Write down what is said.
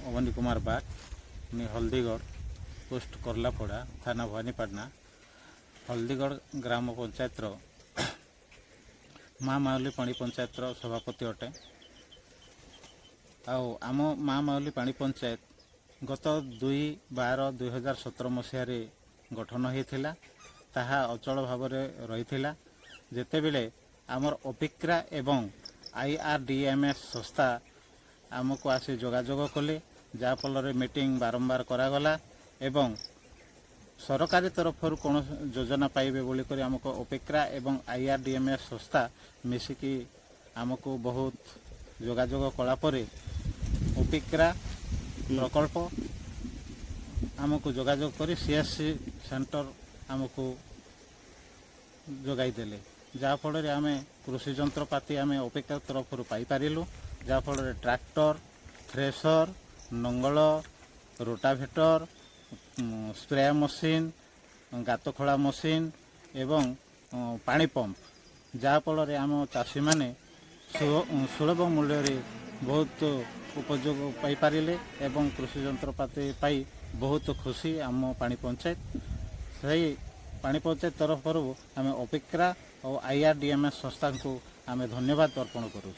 अवनी कुमार बाग मी हल्दीगढ़ post करलापड़ा थाना भवानीपाटना हल्दीगढ़ ग्राम पंचायत माँ माउली पाणी पंचायत सभापति अटे। आम माँ माउली पाणी पंचायत गत 2/12/2017 मसीह गठन होता ताहा अचल भाव रही जेतेबेले आमर अपिक्रा एवं IRDMS संस्था आमको आसी जोगाजोग कले जाफल मीटिंग बारंबार करागला एवं सरकारी तरफ कौन योजना पाइबे बोलिक आमको अपेक्रा एवं IRDMS संस्था मिसिकी आमको बहुत जोगाजोग कलापर अपेक्रा प्रकल्प आमको जोगाजोग कर CSC सेंटर आमको जोगाईदेले जाफल आम कृषि जंत्रपाति आम अपेक्रा तरफ पाई पारिलु जाफल ट्रैक्टर थ्रेसर नंगल रोटावेटर स्प्रे मशीन गात खोला मशीन एवं पानी पंप जाफल आम चाषी मैंने सुलभ मूल्य बहुत उपयोग पाई पारिले एवं कृषि जंत्रपाति पाई बहुत खुशी आम पानी पंचायत सही पानी पंचायत तरफ आम अपेक्रा और IRDMS संस्था को आम धन्यवाद अर्पण करूँ।